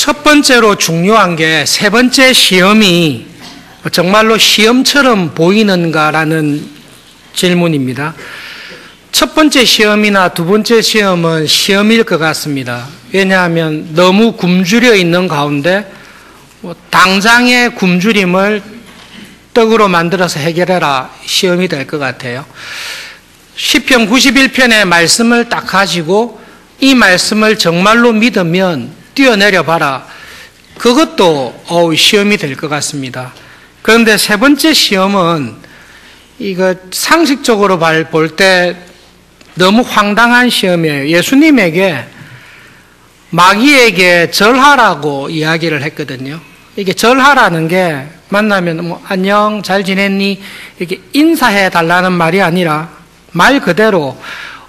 첫 번째로 중요한 게 세 번째 시험이 정말로 시험처럼 보이는가라는 질문입니다. 첫 번째 시험이나 두 번째 시험은 시험일 것 같습니다. 왜냐하면 너무 굶주려 있는 가운데 당장의 굶주림을 떡으로 만들어서 해결해라 시험이 될 것 같아요. 시편 91편의 말씀을 딱 가지고 이 말씀을 정말로 믿으면 뛰어내려 봐라. 그것도 시험이 될 것 같습니다. 그런데 세 번째 시험은 이거 상식적으로 볼 때 너무 황당한 시험이에요. 예수님에게 마귀에게 절하라고 이야기를 했거든요. 이게 절하라는 게 만나면 안녕 잘 지냈니 이렇게 인사해 달라는 말이 아니라 말 그대로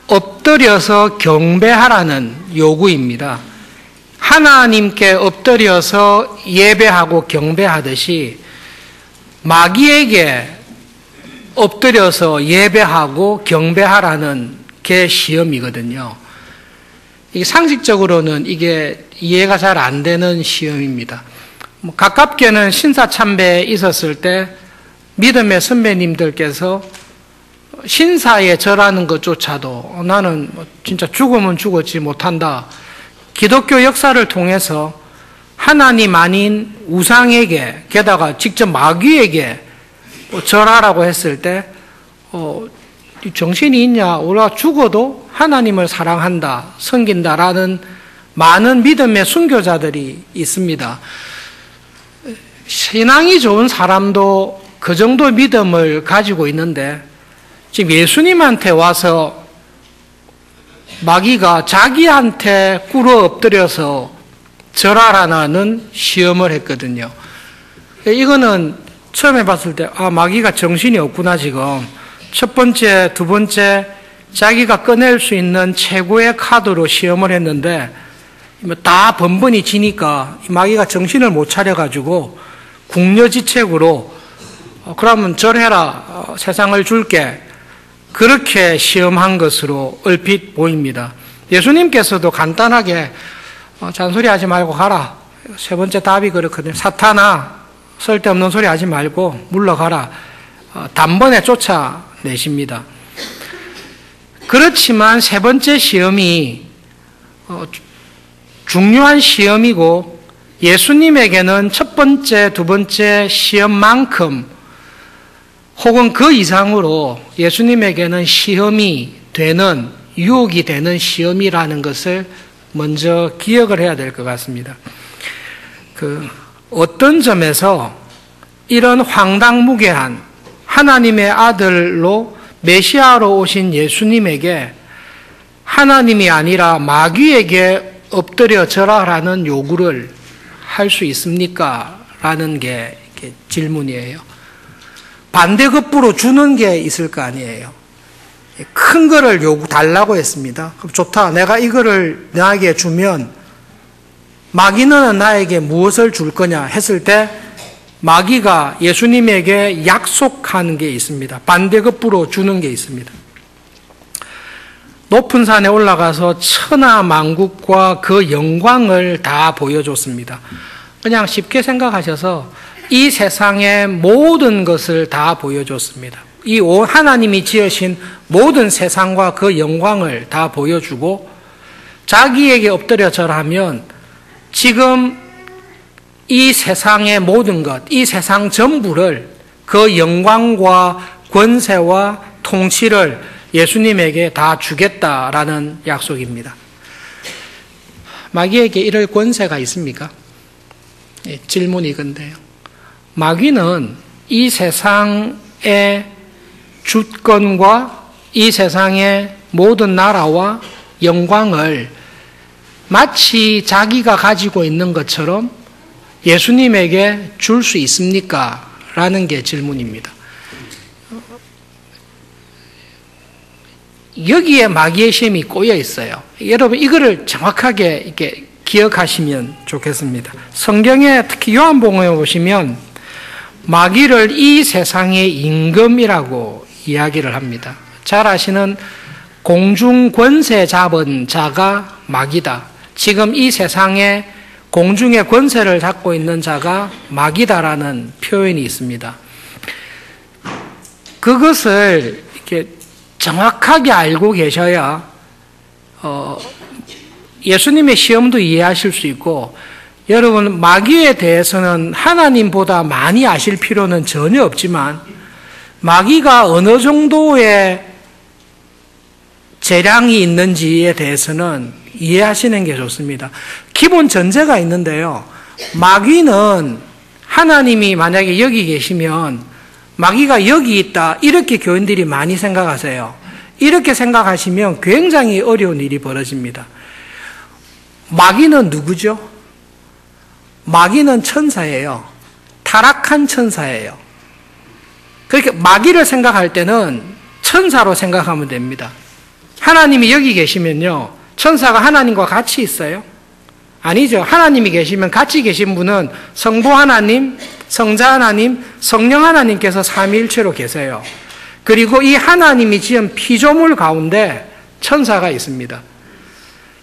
엎드려서 경배하라는 요구입니다. 하나님께 엎드려서 예배하고 경배하듯이 마귀에게 엎드려서 예배하고 경배하라는 게 시험이거든요. 이게 상식적으로는 이게 이해가 잘 안 되는 시험입니다. 가깝게는 신사참배에 있었을 때 믿음의 선배님들께서 신사에 절하는 것조차도 나는 진짜 죽으면 죽었지 못한다. 기독교 역사를 통해서 하나님 아닌 우상에게 게다가 직접 마귀에게 절하라고 했을 때 정신이 있냐? 우리가 죽어도 하나님을 사랑한다, 섬긴다라는 많은 믿음의 순교자들이 있습니다. 신앙이 좋은 사람도 그 정도 믿음을 가지고 있는데 지금 예수님한테 와서 마귀가 자기한테 꿇어 엎드려서 절하라는 시험을 했거든요. 이거는 처음에 봤을 때 마귀가 정신이 없구나 지금. 첫 번째, 두 번째 자기가 꺼낼 수 있는 최고의 카드로 시험을 했는데 다 번번이 지니까 마귀가 정신을 못 차려가지고 궁여지책으로 그러면 절해라 세상을 줄게 그렇게 시험한 것으로 얼핏 보입니다. 예수님께서도 간단하게 잔소리하지 말고 가라. 세 번째 답이 그렇거든요. 사탄아 쓸데없는 소리 하지 말고 물러가라. 단번에 쫓아내십니다. 그렇지만 세 번째 시험이 중요한 시험이고 예수님에게는 첫 번째, 두 번째 시험만큼 혹은 그 이상으로 예수님에게는 시험이 되는, 유혹이 되는 시험이라는 것을 먼저 기억을 해야 될 것 같습니다. 어떤 점에서 이런 황당무계한 하나님의 아들로 메시아로 오신 예수님에게 하나님이 아니라 마귀에게 엎드려 절하라는 요구를 할 수 있습니까? 라는 게 질문이에요. 반대급부로 주는 게 있을 거 아니에요. 큰 거를 달라고 했습니다. 그럼 좋다. 내가 이거를 나에게 주면 마귀는 나에게 무엇을 줄 거냐 했을 때 마귀가 예수님에게 약속하는 게 있습니다. 반대급부로 주는 게 있습니다. 높은 산에 올라가서 천하만국과 그 영광을 다 보여줬습니다. 그냥 쉽게 생각하셔서 이 세상의 모든 것을 다 보여줬습니다. 이 하나님이 지으신 모든 세상과 그 영광을 다 보여주고 자기에게 엎드려 절하면 지금 이 세상의 모든 것, 이 세상 전부를 그 영광과 권세와 통치를 예수님에게 다 주겠다라는 약속입니다. 마귀에게 이럴 권세가 있습니까? 질문이 이건데요. 마귀는 이 세상의 주권과 이 세상의 모든 나라와 영광을 마치 자기가 가지고 있는 것처럼 예수님에게 줄 수 있습니까? 라는 게 질문입니다. 여기에 마귀의 시험이 꼬여 있어요. 여러분 이거를 정확하게 이렇게 기억하시면 좋겠습니다. 성경에 특히 요한복음에 보시면 마귀를 이 세상의 임금이라고 이야기를 합니다. 잘 아시는 공중 권세 잡은 자가 마귀다. 지금 이 세상의 공중의 권세를 잡고 있는 자가 마귀다라는 표현이 있습니다. 그것을 이렇게 정확하게 알고 계셔야 예수님의 시험도 이해하실 수 있고, 여러분 마귀에 대해서는 하나님보다 많이 아실 필요는 전혀 없지만 마귀가 어느 정도의 재량이 있는지에 대해서는 이해하시는 게 좋습니다. 기본 전제가 있는데요. 마귀는 하나님이 만약에 여기 계시면 마귀가 여기 있다, 이렇게 교인들이 많이 생각하세요. 이렇게 생각하시면 굉장히 어려운 일이 벌어집니다. 마귀는 누구죠? 마귀는 천사예요. 타락한 천사예요. 그렇게 마귀를 생각할 때는 천사로 생각하면 됩니다. 하나님이 여기 계시면요, 천사가 하나님과 같이 있어요? 아니죠. 하나님이 계시면 같이 계신 분은 성부 하나님, 성자 하나님, 성령 하나님께서 삼위일체로 계세요. 그리고 이 하나님이 지은 피조물 가운데 천사가 있습니다.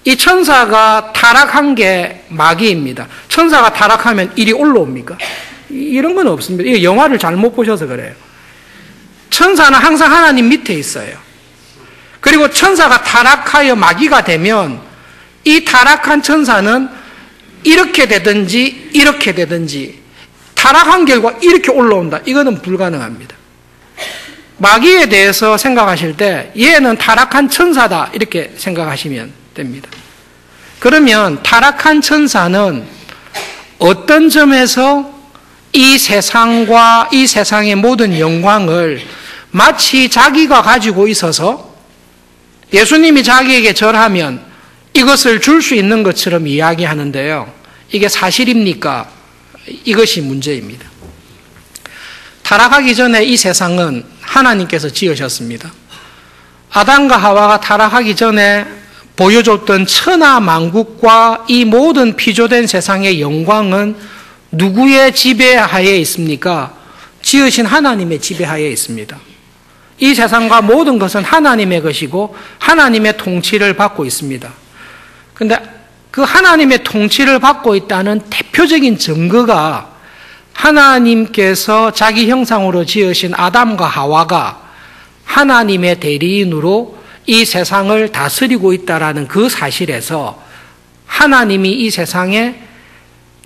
이 천사가 타락한 게 마귀입니다. 천사가 타락하면 일이 올라옵니까? 이런 건 없습니다. 이 영화를 잘못 보셔서 그래요. 천사는 항상 하나님 밑에 있어요. 그리고 천사가 타락하여 마귀가 되면 이 타락한 천사는 이렇게 되든지 이렇게 되든지, 타락한 결과 이렇게 올라온다, 이거는 불가능합니다. 마귀에 대해서 생각하실 때 얘는 타락한 천사다, 이렇게 생각하시면 됩니다. 그러면 타락한 천사는 어떤 점에서 이 세상과 이 세상의 모든 영광을 마치 자기가 가지고 있어서 예수님이 자기에게 절하면 이것을 줄 수 있는 것처럼 이야기하는데요. 이게 사실입니까? 이것이 문제입니다. 타락하기 전에 이 세상은 하나님께서 지으셨습니다. 아담과 하와가 타락하기 전에 보여줬던 천하 만국과 이 모든 피조된 세상의 영광은 누구의 지배하에 있습니까? 지으신 하나님의 지배하에 있습니다. 이 세상과 모든 것은 하나님의 것이고 하나님의 통치를 받고 있습니다. 그런데 그 하나님의 통치를 받고 있다는 대표적인 증거가 하나님께서 자기 형상으로 지으신 아담과 하와가 하나님의 대리인으로 이 세상을 다스리고 있다는 그 사실에서 하나님이 이 세상에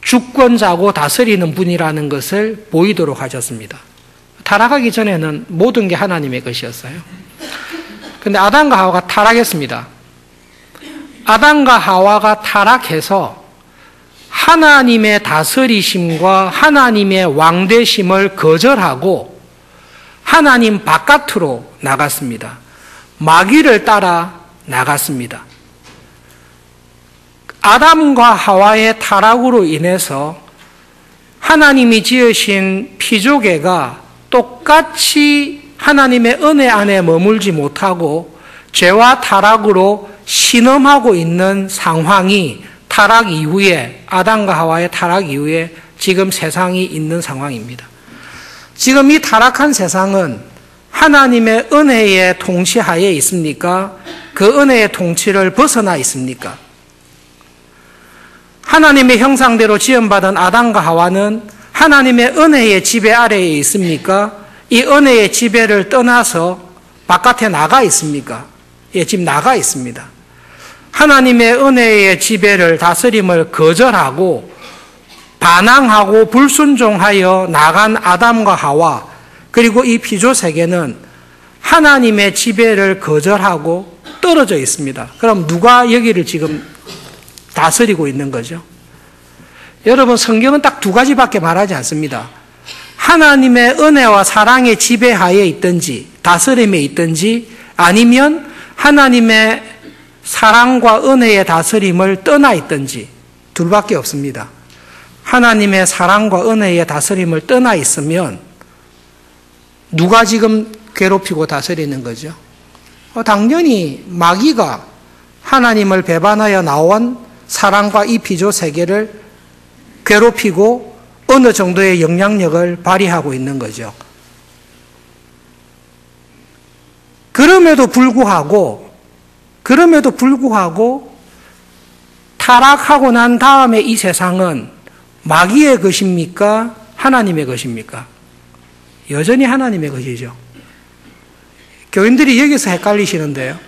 주권자고 다스리는 분이라는 것을 보이도록 하셨습니다. 타락하기 전에는 모든 게 하나님의 것이었어요. 그런데 아담과 하와가 타락했습니다. 아담과 하와가 타락해서 하나님의 다스리심과 하나님의 왕되심을 거절하고 하나님 바깥으로 나갔습니다. 마귀를 따라 나갔습니다. 아담과 하와의 타락으로 인해서 하나님이 지으신 피조계가 똑같이 하나님의 은혜 안에 머물지 못하고 죄와 타락으로 신음하고 있는 상황이 타락 이후에, 아담과 하와의 타락 이후에 지금 세상이 있는 상황입니다. 지금 이 타락한 세상은 하나님의 은혜의 통치하에 있습니까? 그 은혜의 통치를 벗어나 있습니까? 하나님의 형상대로 지음받은 아담과 하와는 하나님의 은혜의 지배 아래에 있습니까? 이 은혜의 지배를 떠나서 바깥에 나가 있습니까? 예, 지금 나가 있습니다. 하나님의 은혜의 지배를, 다스림을 거절하고 반항하고 불순종하여 나간 아담과 하와, 그리고 이 피조 세계는 하나님의 지배를 거절하고 떨어져 있습니다. 그럼 누가 여기를 지금 다스리고 있는 거죠? 여러분, 성경은 딱 두 가지밖에 말하지 않습니다. 하나님의 은혜와 사랑의 지배하에 있든지 다스림에 있든지, 아니면 하나님의 사랑과 은혜의 다스림을 떠나 있든지, 둘밖에 없습니다. 하나님의 사랑과 은혜의 다스림을 떠나 있으면 누가 지금 괴롭히고 다스리는 거죠? 당연히 마귀가 하나님을 배반하여 나온 사랑과 이 피조 세계를 괴롭히고 어느 정도의 영향력을 발휘하고 있는 거죠. 그럼에도 불구하고 타락하고 난 다음에 이 세상은 마귀의 것입니까? 하나님의 것입니까? 여전히 하나님의 것이죠. 교인들이 여기서 헷갈리시는데요.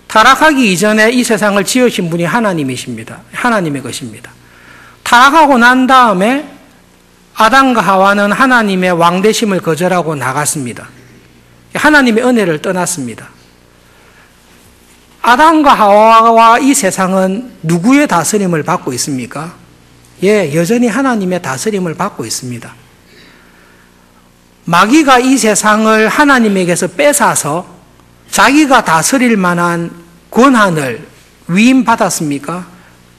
타락하기 이전에 이 세상을 지으신 분이 하나님이십니다. 하나님의 것입니다. 타락하고 난 다음에 아담과 하와는 하나님의 왕되심을 거절하고 나갔습니다. 하나님의 은혜를 떠났습니다. 아담과 하와와 이 세상은 누구의 다스림을 받고 있습니까? 예, 여전히 하나님의 다스림을 받고 있습니다. 마귀가 이 세상을 하나님에게서 뺏어서 자기가 다스릴 만한 권한을 위임받았습니까?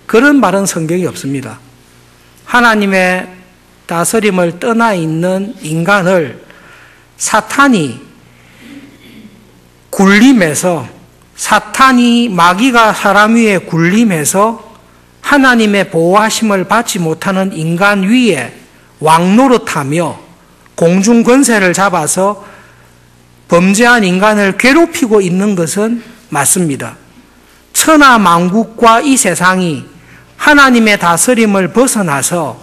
그런 말은 성경이 없습니다. 하나님의 다스림을 떠나 있는 인간을 사탄이 굴림해서, 사탄이 마귀가 사람 위에 굴림해서 하나님의 보호하심을 받지 못하는 인간 위에 왕노릇하며 공중 권세를 잡아서 범죄한 인간을 괴롭히고 있는 것은 맞습니다. 천하 만국과 이 세상이 하나님의 다스림을 벗어나서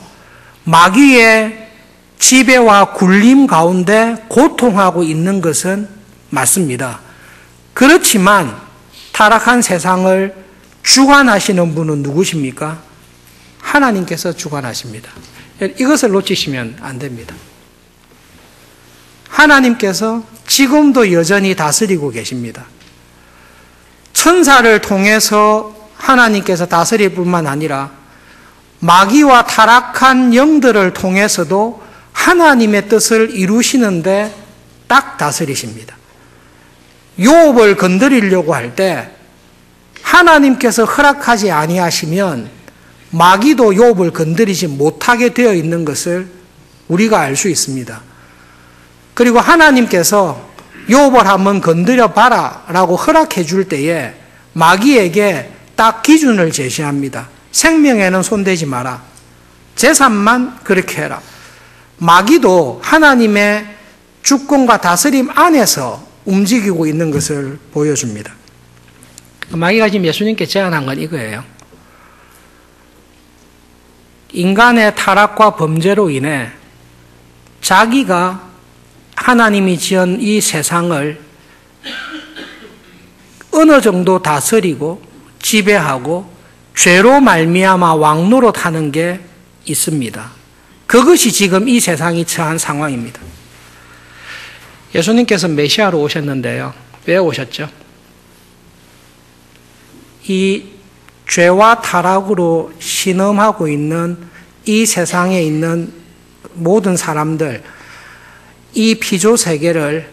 마귀의 지배와 굴림 가운데 고통하고 있는 것은 맞습니다. 그렇지만 타락한 세상을 주관하시는 분은 누구십니까? 하나님께서 주관하십니다. 이것을 놓치시면 안 됩니다. 하나님께서 지금도 여전히 다스리고 계십니다. 천사를 통해서 하나님께서 다스릴 뿐만 아니라 마귀와 타락한 영들을 통해서도 하나님의 뜻을 이루시는데 딱 다스리십니다. 욥을 건드리려고 할 때 하나님께서 허락하지 아니하시면 마귀도 욥을 건드리지 못하게 되어 있는 것을 우리가 알 수 있습니다. 그리고 하나님께서 욥을 한번 건드려 봐라 라고 허락해 줄 때에 마귀에게 딱 기준을 제시합니다. 생명에는 손대지 마라. 재산만 그렇게 해라. 마귀도 하나님의 주권과 다스림 안에서 움직이고 있는 것을 보여줍니다. 마귀가 지금 예수님께 제안한 건 이거예요. 인간의 타락과 범죄로 인해 자기가 하나님이 지은 이 세상을 어느 정도 다스리고 지배하고 죄로 말미암아 왕노릇하는 게 있습니다. 그것이 지금 이 세상이 처한 상황입니다. 예수님께서 메시아로 오셨는데요. 왜 오셨죠? 이 죄와 타락으로 신음하고 있는 이 세상에 있는 모든 사람들, 이 피조 세계를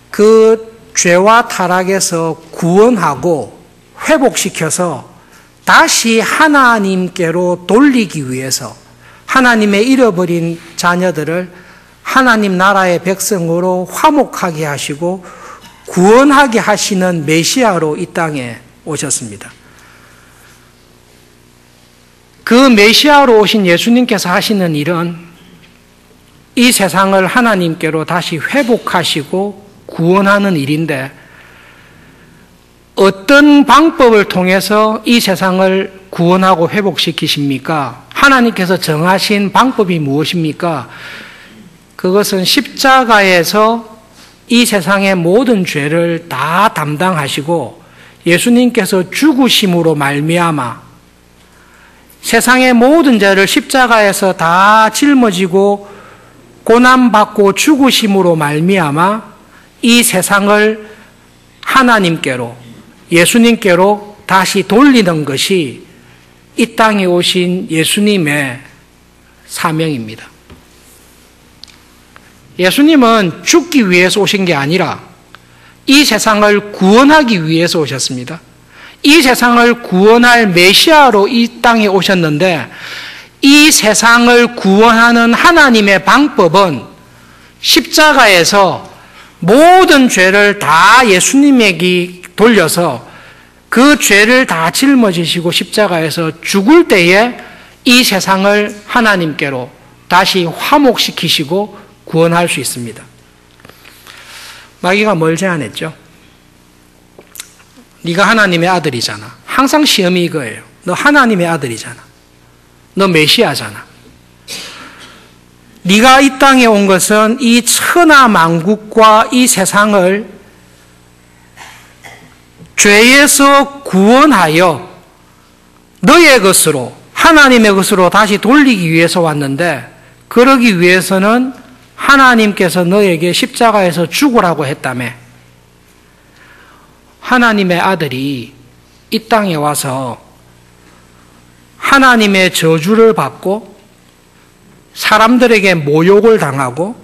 그 죄와 타락에서 구원하고 회복시켜서 다시 하나님께로 돌리기 위해서 하나님의 잃어버린 자녀들을 하나님 나라의 백성으로 화목하게 하시고 구원하게 하시는 메시아로 이 땅에 오셨습니다. 그 메시아로 오신 예수님께서 하시는 일은 이 세상을 하나님께로 다시 회복하시고 구원하는 일인데 어떤 방법을 통해서 이 세상을 구원하고 회복시키십니까? 하나님께서 정하신 방법이 무엇입니까? 그것은 십자가에서 이 세상의 모든 죄를 다 담당하시고 예수님께서 죽으심으로 말미암아 세상의 모든 죄를 십자가에서 다 짊어지고 고난받고 죽으심으로 말미암아 이 세상을 하나님께로 예수님께로 다시 돌리는 것이 이 땅에 오신 예수님의 사명입니다. 예수님은 죽기 위해서 오신 게 아니라 이 세상을 구원하기 위해서 오셨습니다. 이 세상을 구원할 메시아로 이 땅에 오셨는데 이 세상을 구원하는 하나님의 방법은 십자가에서 모든 죄를 다 예수님에게 돌려서 그 죄를 다 짊어지시고 십자가에서 죽을 때에 이 세상을 하나님께로 다시 화목시키시고 구원할 수 있습니다. 마귀가 뭘 제안했죠? 네가 하나님의 아들이잖아. 항상 시험이 이거예요. 너 하나님의 아들이잖아. 너 메시아잖아. 네가 이 땅에 온 것은 이 천하 만국과 이 세상을 죄에서 구원하여 너의 것으로, 하나님의 것으로 다시 돌리기 위해서 왔는데, 그러기 위해서는 하나님께서 너에게 십자가에서 죽으라고 했다며. 하나님의 아들이 이 땅에 와서 하나님의 저주를 받고 사람들에게 모욕을 당하고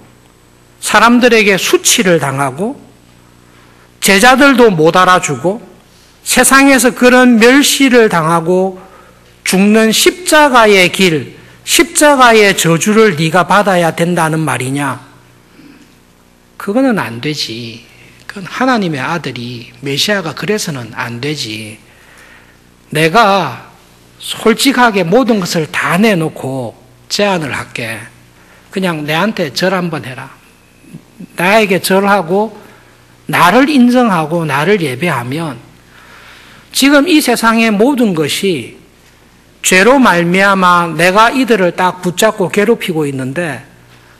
사람들에게 수치를 당하고 제자들도 못 알아주고 세상에서 그런 멸시를 당하고 죽는 십자가의 길, 십자가의 저주를 네가 받아야 된다는 말이냐? 그거는 안 되지. 그건 하나님의 아들이, 메시아가 그래서는 안 되지. 내가 솔직하게 모든 것을 다 내놓고 제안을 할게. 그냥 내한테 절 한번 해라. 나에게 절하고 나를 인정하고 나를 예배하면 지금 이 세상의 모든 것이 죄로 말미암아 내가 이들을 딱 붙잡고 괴롭히고 있는데,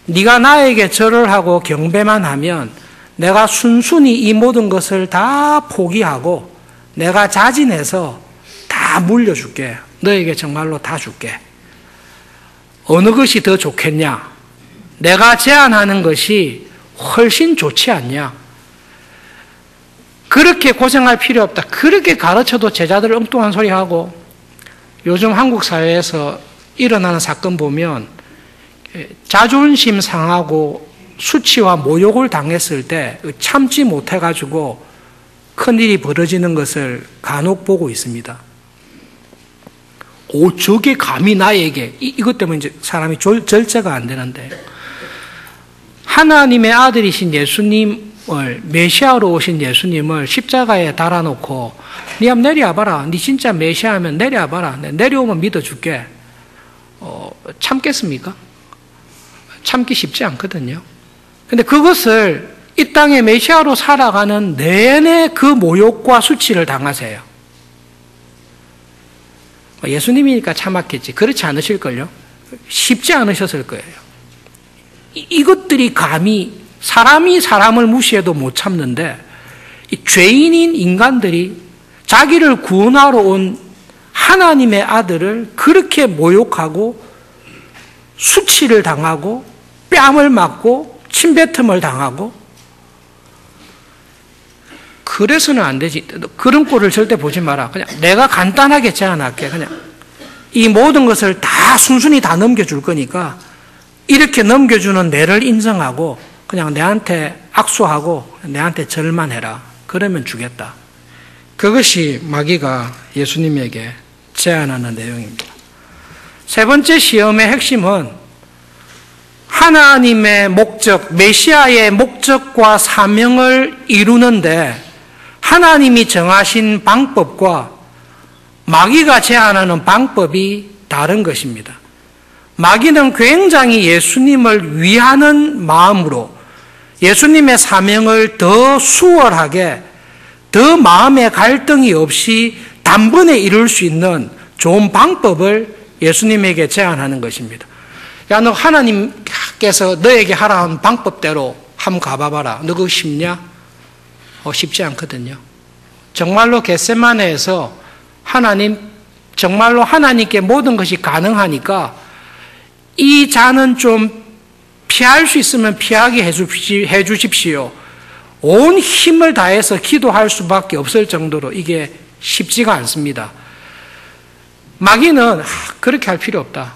네가 나에게 절을 하고 경배만 하면 내가 순순히 이 모든 것을 다 포기하고 내가 자진해서 다 물려줄게. 너에게 정말로 다 줄게. 어느 것이 더 좋겠냐? 내가 제안하는 것이 훨씬 좋지 않냐? 그렇게 고생할 필요 없다. 그렇게 가르쳐도 제자들 엉뚱한 소리 하고, 요즘 한국 사회에서 일어나는 사건 보면 자존심 상하고 수치와 모욕을 당했을 때 참지 못해가지고 큰일이 벌어지는 것을 간혹 보고 있습니다. 오, 저게 감히 나에게, 이것 때문에 이제 사람이 절제가 안 되는데, 하나님의 아들이신 예수님을, 메시아로 오신 예수님을 십자가에 달아놓고 니 한번 내려와봐라. 니 진짜 메시아면 내려와봐라. 내려오면 믿어줄게. 참겠습니까? 참기 쉽지 않거든요. 근데 그것을 이 땅에 메시아로 살아가는 내내 그 모욕과 수치를 당하세요. 예수님이니까 참았겠지. 그렇지 않으실걸요? 쉽지 않으셨을 거예요. 이것들이 감히, 사람이 사람을 무시해도 못 참는데, 이 죄인인 인간들이 자기를 구원하러 온 하나님의 아들을 그렇게 모욕하고 수치를 당하고 뺨을 맞고 침뱉음을 당하고, 그래서는 안 되지. 그런 꼴을 절대 보지 마라. 그냥 내가 간단하게 제안할게. 그냥 이 모든 것을 다 순순히 다 넘겨줄 거니까 이렇게 넘겨주는 내를 인정하고 그냥 내한테 악수하고 내한테 절만 해라. 그러면 주겠다. 그것이 마귀가 예수님에게 제안하는 내용입니다. 세 번째 시험의 핵심은 하나님의 목적, 메시아의 목적과 사명을 이루는데 하나님이 정하신 방법과 마귀가 제안하는 방법이 다른 것입니다. 마귀는 굉장히 예수님을 위하는 마음으로 예수님의 사명을 더 수월하게, 더 마음의 갈등이 없이 단번에 이룰 수 있는 좋은 방법을 예수님에게 제안하는 것입니다. 야, 너 하나님께서 너에게 하라는 방법대로 한번 가봐봐라. 너 그거 쉽냐? 쉽지 않거든요. 정말로 겟세마네에서 정말로 하나님께 모든 것이 가능하니까 이 잔은 좀 피할 수 있으면 피하게 해주십시오. 온 힘을 다해서 기도할 수밖에 없을 정도로 이게 쉽지가 않습니다. 마귀는 그렇게 할 필요 없다.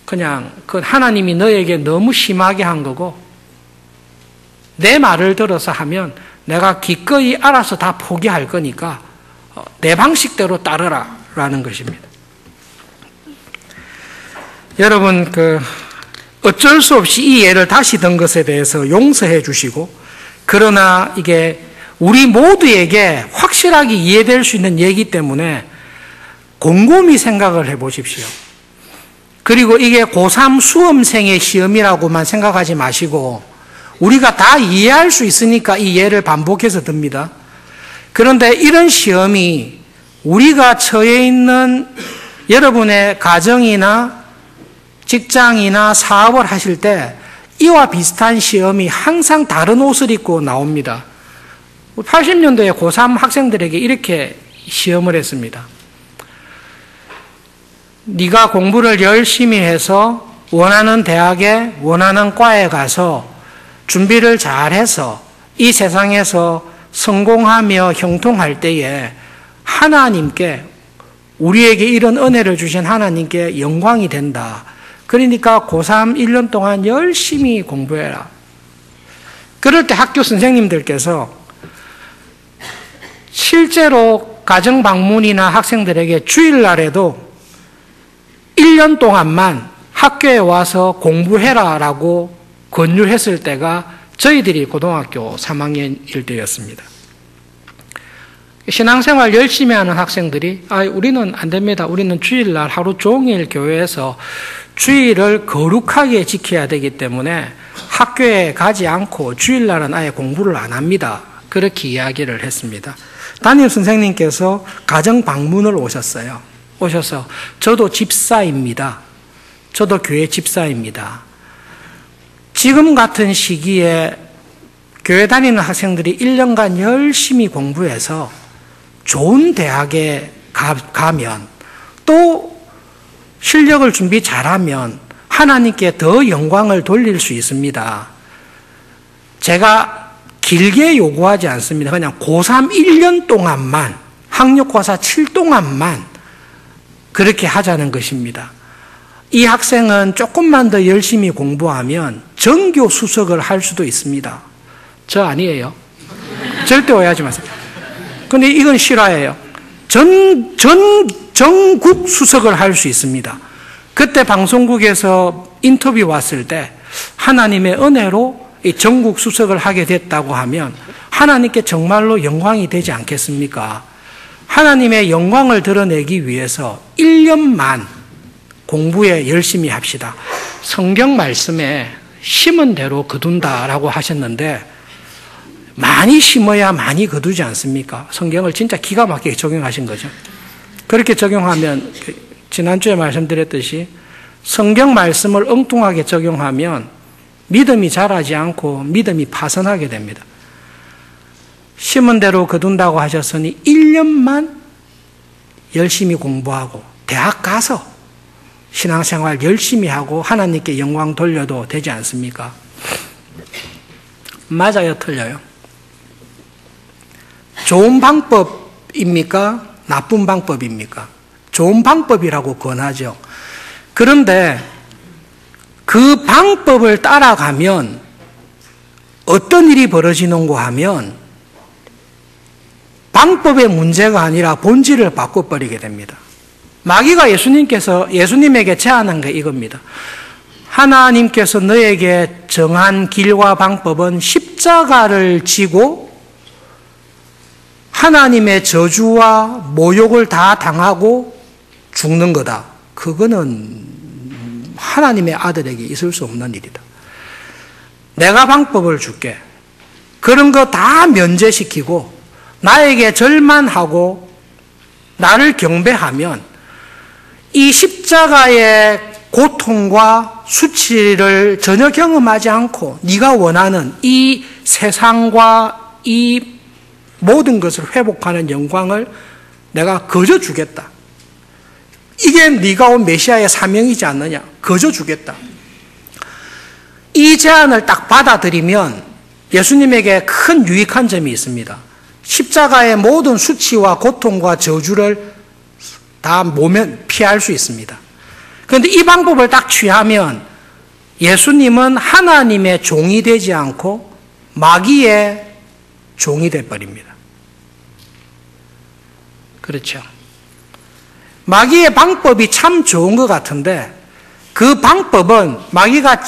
그냥 그 하나님이 너에게 너무 심하게 한 거고 내 말을 들어서 하면 내가 기꺼이 알아서 다 포기할 거니까 내 방식대로 따르라 라는 것입니다. 여러분, 어쩔 수 없이 이 예를 다시 든 것에 대해서 용서해 주시고, 그러나 이게 우리 모두에게 확실하게 이해될 수 있는 얘기 때문에 곰곰이 생각을 해 보십시오. 그리고 이게 고3 수험생의 시험이라고만 생각하지 마시고 우리가 다 이해할 수 있으니까 이 예를 반복해서 듭니다. 그런데 이런 시험이 우리가 처해 있는 여러분의 가정이나 직장이나 사업을 하실 때 이와 비슷한 시험이 항상 다른 옷을 입고 나옵니다. 80년도에 고3 학생들에게 이렇게 시험을 했습니다. 네가 공부를 열심히 해서 원하는 대학에 원하는 과에 가서 준비를 잘해서 이 세상에서 성공하며 형통할 때에 하나님께, 우리에게 이런 은혜를 주신 하나님께 영광이 된다. 그러니까 고3 1년 동안 열심히 공부해라. 그럴 때 학교 선생님들께서 실제로 가정 방문이나 학생들에게 주일날에도 1년 동안만 학교에 와서 공부해라라고 권유했을 때가 저희들이 고등학교 3학년일 때였습니다. 신앙생활 열심히 하는 학생들이 우리는 안 됩니다. 우리는 주일날 하루 종일 교회에서 주일을 거룩하게 지켜야 되기 때문에 학교에 가지 않고 주일날은 아예 공부를 안 합니다. 그렇게 이야기를 했습니다. 담임 선생님께서 가정 방문을 오셨어요. 오셔서 저도 집사입니다. 저도 교회 집사입니다. 지금 같은 시기에 교회 다니는 학생들이 1년간 열심히 공부해서 좋은 대학에 가면 또 실력을 준비 잘하면 하나님께 더 영광을 돌릴 수 있습니다. 제가 길게 요구하지 않습니다. 그냥 고3 1년 동안만, 학력고사 7 동안만 그렇게 하자는 것입니다. 이 학생은 조금만 더 열심히 공부하면 전교 수석을 할 수도 있습니다. 저 아니에요. 절대 오해하지 마세요. 근데 이건 실화예요. 전국 수석을 할 수 있습니다. 그때 방송국에서 인터뷰 왔을 때 하나님의 은혜로 이 전국 수석을 하게 됐다고 하면 하나님께 정말로 영광이 되지 않겠습니까? 하나님의 영광을 드러내기 위해서 1년만 공부에 열심히 합시다. 성경 말씀에 심은 대로 거둔다라고 하셨는데 많이 심어야 많이 거두지 않습니까? 성경을 진짜 기가 막히게 적용하신 거죠. 그렇게 적용하면 지난주에 말씀드렸듯이 성경 말씀을 엉뚱하게 적용하면 믿음이 자라지 않고 믿음이 파선하게 됩니다. 심은 대로 거둔다고 하셨으니 1년만 열심히 공부하고 대학 가서 신앙생활 열심히 하고 하나님께 영광 돌려도 되지 않습니까? 맞아요, 틀려요? 좋은 방법입니까? 나쁜 방법입니까? 좋은 방법이라고 권하죠. 그런데 그 방법을 따라가면 어떤 일이 벌어지는고 하면 방법의 문제가 아니라 본질을 바꿔버리게 됩니다. 마귀가 예수님에게 제안한 게 이겁니다. 하나님께서 너에게 정한 길과 방법은 십자가를 지고 하나님의 저주와 모욕을 다 당하고 죽는 거다. 그거는 하나님의 아들에게 있을 수 없는 일이다. 내가 방법을 줄게. 그런 거 다 면제시키고 나에게 절만하고 나를 경배하면 이 십자가의 고통과 수치를 전혀 경험하지 않고 네가 원하는 이 세상과 이 모든 것을 회복하는 영광을 내가 거저 주겠다. 이게 네가 온 메시아의 사명이지 않느냐. 거저 주겠다. 이 제안을 딱 받아들이면 예수님에게 큰 유익한 점이 있습니다. 십자가의 모든 수치와 고통과 저주를 다 피할 수 있습니다. 그런데 이 방법을 딱 취하면 예수님은 하나님의 종이 되지 않고 마귀의 종이 되어버립니다. 그렇죠. 마귀의 방법이 참 좋은 것 같은데 그 방법은 마귀가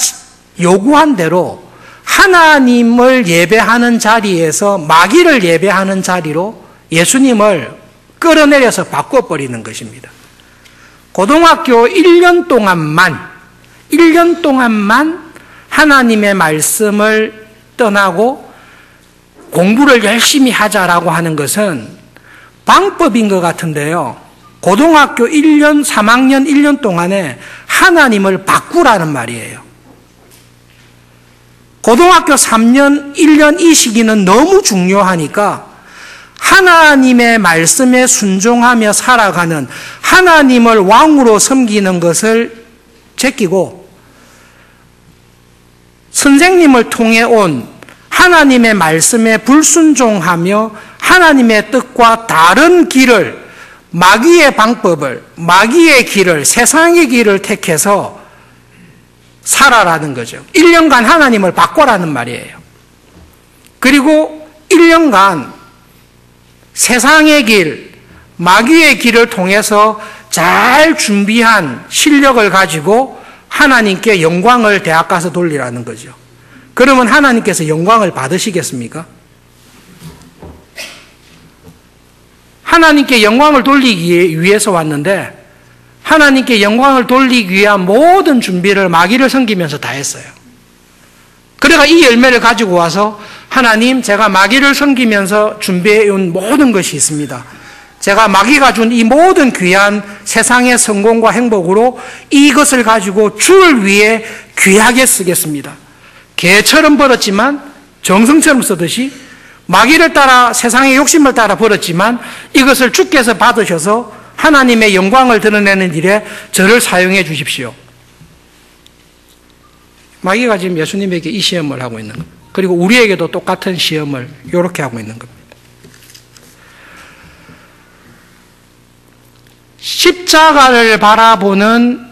요구한 대로 하나님을 예배하는 자리에서 마귀를 예배하는 자리로 예수님을 끌어내려서 바꿔버리는 것입니다. 고등학교 1년 동안만 하나님의 말씀을 떠나고 공부를 열심히 하자라고 하는 것은 방법인 것 같은데요. 고등학교 1년, 3학년 1년 동안에 하나님을 바꾸라는 말이에요. 고등학교 3년, 1년 이 시기는 너무 중요하니까 하나님의 말씀에 순종하며 살아가는, 하나님을 왕으로 섬기는 것을 제끼고 선생님을 통해 온 하나님의 말씀에 불순종하며 하나님의 뜻과 다른 길을, 마귀의 방법을, 마귀의 길을, 세상의 길을 택해서 살아라는 거죠. 1년간 하나님을 바꿔라는 말이에요. 그리고 1년간 세상의 길, 마귀의 길을 통해서 잘 준비한 실력을 가지고 하나님께 영광을 대학 가서 돌리라는 거죠. 그러면 하나님께서 영광을 받으시겠습니까? 하나님께 영광을 돌리기 위해서 왔는데 하나님께 영광을 돌리기 위한 모든 준비를 마귀를 섬기면서 다 했어요. 그래가 이 열매를 가지고 와서 하나님, 제가 마귀를 섬기면서 준비해온 모든 것이 있습니다. 제가 마귀가 준 이 모든 귀한 세상의 성공과 행복으로 이것을 가지고 주를 위해 귀하게 쓰겠습니다. 개처럼 벌었지만 정성처럼 쓰듯이 마귀를 따라 세상의 욕심을 따라 벌었지만 이것을 주께서 받으셔서 하나님의 영광을 드러내는 일에 저를 사용해 주십시오. 마귀가 지금 예수님에게 이 시험을 하고 있는 겁니다. 그리고 우리에게도 똑같은 시험을 이렇게 하고 있는 겁니다. 십자가를 바라보는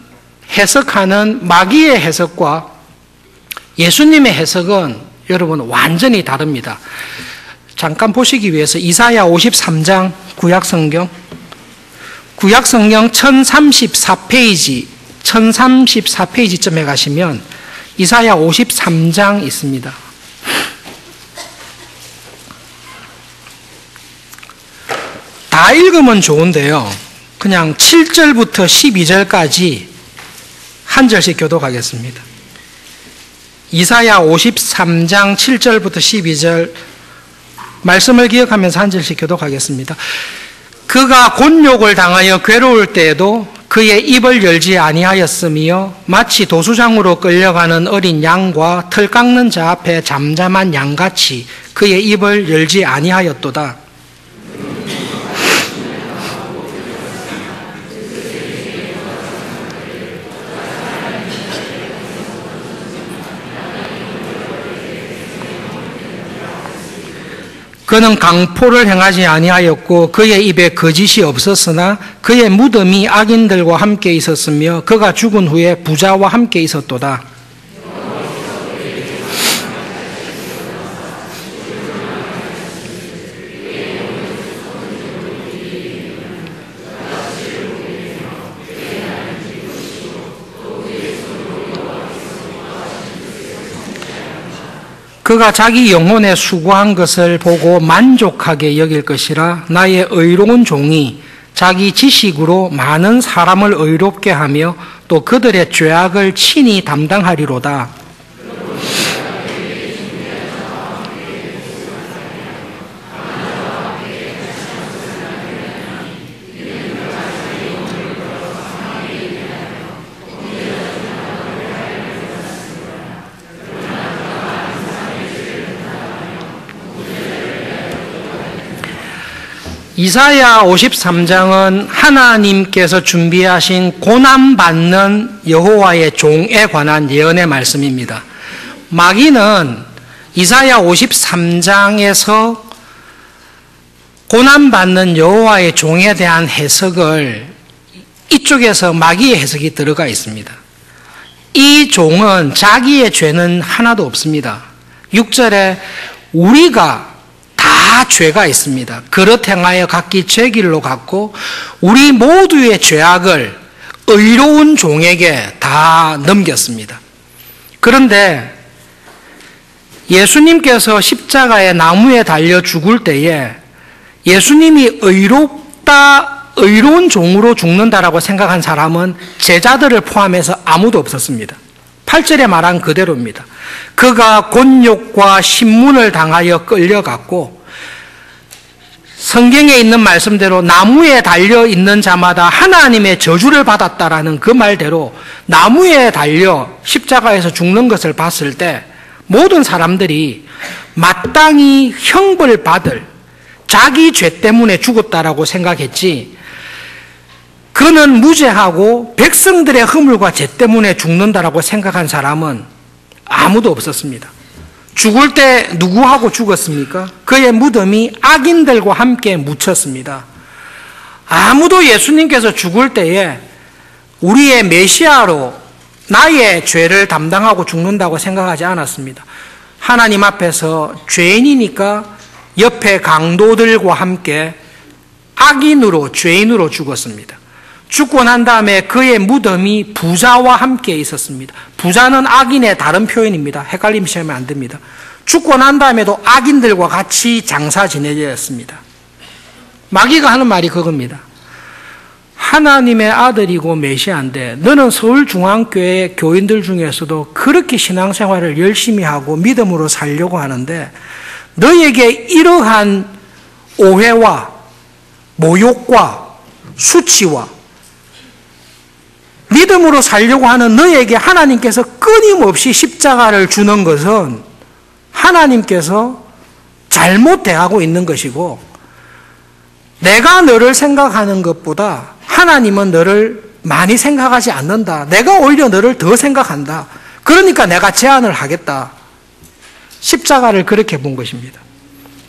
해석하는 마귀의 해석과 예수님의 해석은 여러분 완전히 다릅니다. 잠깐 보시기 위해서 이사야 53장 구약성경 1034페이지 1034페이지쯤에 가시면 이사야 53장 있습니다. 다 읽으면 좋은데요. 그냥 7절부터 12절까지 한 절씩 교독하겠습니다. 이사야 53장 7절부터 12절 말씀을 기억하면서 한 절씩 교독하겠습니다. 그가 곤욕을 당하여 괴로울 때에도 그의 입을 열지 아니하였으며 마치 도수장으로 끌려가는 어린 양과 털 깎는 자 앞에 잠잠한 양같이 그의 입을 열지 아니하였도다. 그는 강포를 행하지 아니하였고 그의 입에 거짓이 없었으나 그의 무덤이 악인들과 함께 있었으며 그가 죽은 후에 부자와 함께 있었도다. 그가 자기 영혼에 수고한 것을 보고 만족하게 여길 것이라. 나의 의로운 종이 자기 지식으로 많은 사람을 의롭게 하며 또 그들의 죄악을 친히 담당하리로다. 이사야 53장은 하나님께서 준비하신 고난받는 여호와의 종에 관한 예언의 말씀입니다. 마귀는 이사야 53장에서 고난받는 여호와의 종에 대한 해석을 이쪽에서 마귀의 해석이 들어가 있습니다. 이 종은 자기의 죄는 하나도 없습니다. 6절에 우리가 다 죄가 있습니다. 그릇 행하여 각기 죄 길로 갔고 우리 모두의 죄악을 의로운 종에게 다 넘겼습니다. 그런데 예수님께서 십자가의 나무에 달려 죽을 때에 예수님이 의로운 종으로 죽는다라고 생각한 사람은 제자들을 포함해서 아무도 없었습니다. 8절에 말한 그대로입니다. 그가 곤욕과 신문을 당하여 끌려갔고 성경에 있는 말씀대로 나무에 달려 있는 자마다 하나님의 저주를 받았다라는 그 말대로 나무에 달려 십자가에서 죽는 것을 봤을 때 모든 사람들이 마땅히 형벌받을 자기 죄 때문에 죽었다라고 생각했지, 그는 무죄하고 백성들의 허물과 죄 때문에 죽는다라고 생각한 사람은 아무도 없었습니다. 죽을 때 누구하고 죽었습니까? 그의 무덤이 악인들과 함께 묻혔습니다. 아무도 예수님께서 죽을 때에 우리의 메시아로 나의 죄를 담당하고 죽는다고 생각하지 않았습니다. 하나님 앞에서 죄인이니까 옆에 강도들과 함께 악인으로, 죄인으로 죽었습니다. 죽고 난 다음에 그의 무덤이 부자와 함께 있었습니다. 부자는 악인의 다른 표현입니다. 헷갈리시면 안 됩니다. 죽고 난 다음에도 악인들과 같이 장사 지내졌습니다. 마귀가 하는 말이 그겁니다. 하나님의 아들이고 메시아인데 너는 서울중앙교회 교인들 중에서도 그렇게 신앙생활을 열심히 하고 믿음으로 살려고 하는데 너에게 이러한 오해와 모욕과 수치와 믿음으로 살려고 하는 너에게 하나님께서 끊임없이 십자가를 주는 것은 하나님께서 잘못 대하고 있는 것이고, 내가 너를 생각하는 것보다 하나님은 너를 많이 생각하지 않는다. 내가 오히려 너를 더 생각한다. 그러니까 내가 제안을 하겠다. 십자가를 그렇게 본 것입니다.